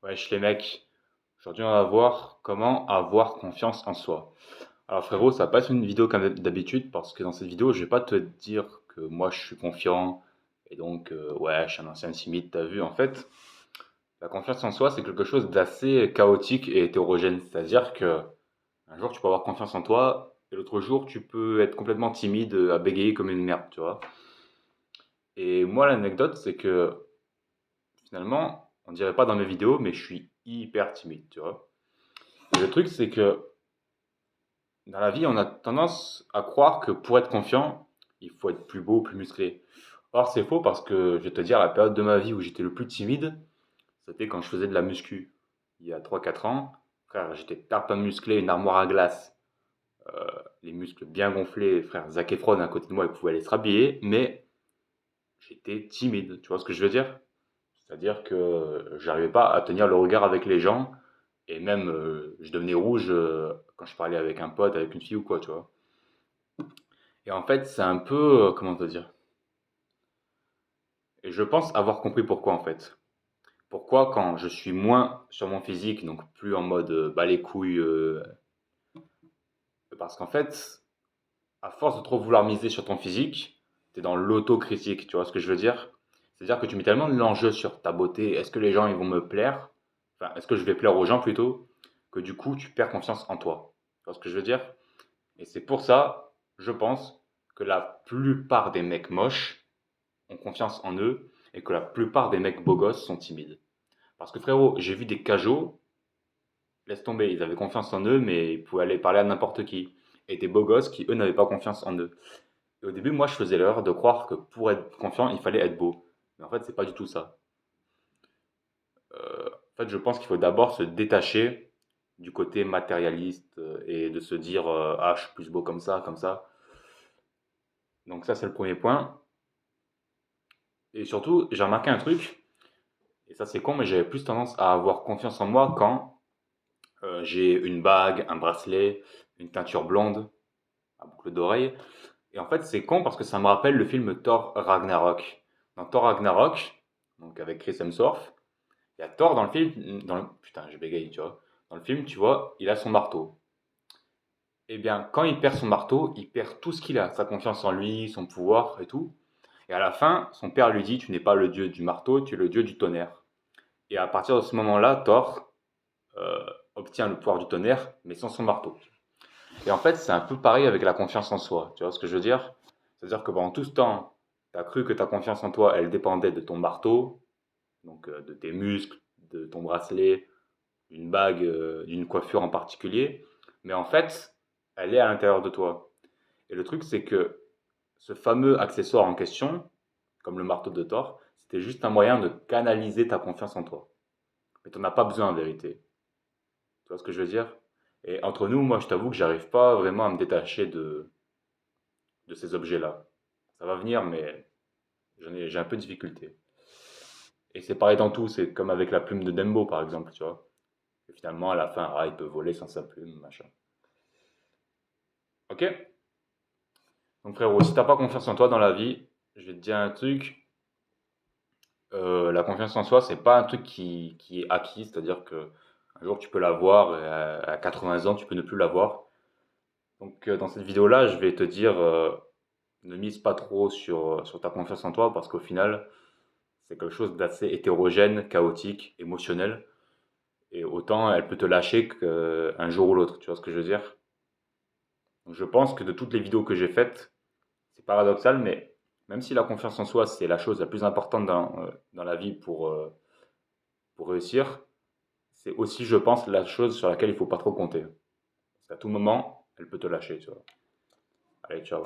Wesh les mecs, aujourd'hui on va voir comment avoir confiance en soi. Alors frérot, ça va pas être une vidéo comme d'habitude parce que dans cette vidéo je vais pas te dire que moi je suis confiant et donc ouais je suis un ancien timide, t'as vu. En fait, la confiance en soi c'est quelque chose d'assez chaotique et hétérogène. C'est-à-dire que un jour tu peux avoir confiance en toi et l'autre jour tu peux être complètement timide, à bégayer comme une merde, tu vois. Et moi l'anecdote c'est que finalement, on dirait pas dans mes vidéos mais je suis hyper timide, tu vois. Et le truc, c'est que dans la vie, on a tendance à croire que pour être confiant, il faut être plus beau, plus musclé. Or, c'est faux parce que je vais te dire, la période de ma vie où j'étais le plus timide, c'était quand je faisais de la muscu. Il y a 3 4 ans, frère, j'étais tarpin musclé, une armoire à glace, les muscles bien gonflés, frère, Zac Efron à côté de moi, il pouvait aller se rhabiller, mais j'étais timide. Tu vois ce que je veux dire? C'est-à-dire que j'arrivais pas à tenir le regard avec les gens et même je devenais rouge quand je parlais avec un pote, avec une fille ou quoi, tu vois. Et en fait, c'est un peu, comment te dire? Et je pense avoir compris pourquoi en fait. Pourquoi quand je suis moins sur mon physique, donc plus en mode bas les couilles, parce qu'en fait, à force de trop vouloir miser sur ton physique, tu es dans l'autocritique, tu vois ce que je veux dire? C'est-à-dire que tu mets tellement de l'enjeu sur ta beauté, est-ce que les gens ils vont me plaire? Enfin, est-ce que je vais plaire aux gens plutôt? Que du coup, tu perds confiance en toi. Tu vois ce que je veux dire? Et c'est pour ça, je pense, que la plupart des mecs moches ont confiance en eux et que la plupart des mecs beaux gosses sont timides. Parce que frérot, j'ai vu des cajots, laisse tomber, ils avaient confiance en eux, mais ils pouvaient aller parler à n'importe qui. Et des beaux gosses qui, eux, n'avaient pas confiance en eux. Et au début, moi, je faisais l'erreur de croire que pour être confiant, il fallait être beau. Mais en fait, c'est pas du tout ça. En fait, je pense qu'il faut d'abord se détacher du côté matérialiste et de se dire ah, je suis plus beau comme ça, comme ça. Donc ça, c'est le premier point. Et surtout, j'ai remarqué un truc, et ça c'est con, mais j'avais plus tendance à avoir confiance en moi quand j'ai une bague, un bracelet, une teinture blonde, un boucle d'oreille. Et en fait, c'est con parce que ça me rappelle le film Thor Ragnarok. Dans Thor Ragnarok, donc avec Chris Hemsworth, il y a Thor dans le film, putain, je bégaye, tu vois. Dans le film, tu vois, il a son marteau. Eh bien, quand il perd son marteau, il perd tout ce qu'il a, sa confiance en lui, son pouvoir et tout. Et à la fin, son père lui dit, tu n'es pas le dieu du marteau, tu es le dieu du tonnerre. Et à partir de ce moment-là, Thor euh, obtient le pouvoir du tonnerre, mais sans son marteau. Et en fait, c'est un peu pareil avec la confiance en soi. Tu vois ce que je veux dire? C'est-à-dire que pendant tout ce temps, tu as cru que ta confiance en toi, elle dépendait de ton marteau, donc de tes muscles, de ton bracelet, d'une bague, d'une coiffure en particulier. Mais en fait, elle est à l'intérieur de toi. Et le truc, c'est que ce fameux accessoire en question, comme le marteau de Thor, c'était juste un moyen de canaliser ta confiance en toi. Mais tu n'en as pas besoin en vérité. Tu vois ce que je veux dire? Et entre nous, moi, je t'avoue que j'arrive pas vraiment à me détacher de ces objets-là. Ça va venir, mais j'ai un peu de difficulté. Et c'est pareil dans tout, c'est comme avec la plume de Dembo, par exemple, tu vois. Et finalement, à la fin, ah, il peut voler sans sa plume, machin. Ok? Donc frérot, si t'as pas confiance en toi dans la vie, je vais te dire un truc. La confiance en soi, c'est pas un truc qui est acquis, c'est-à-dire que un jour tu peux l'avoir et à 80 ans tu peux ne plus l'avoir. Donc dans cette vidéo-là, je vais te dire ne mise pas trop sur ta confiance en toi parce qu'au final, c'est quelque chose d'assez hétérogène, chaotique, émotionnel. Et autant elle peut te lâcher qu'un jour ou l'autre, tu vois ce que je veux dire? Donc, je pense que de toutes les vidéos que j'ai faites, c'est paradoxal, mais même si la confiance en soi, c'est la chose la plus importante dans la vie pour réussir, c'est aussi, je pense, la chose sur laquelle il faut pas trop compter. Parce qu'à tout moment, elle peut te lâcher, tu vois. Allez, ciao.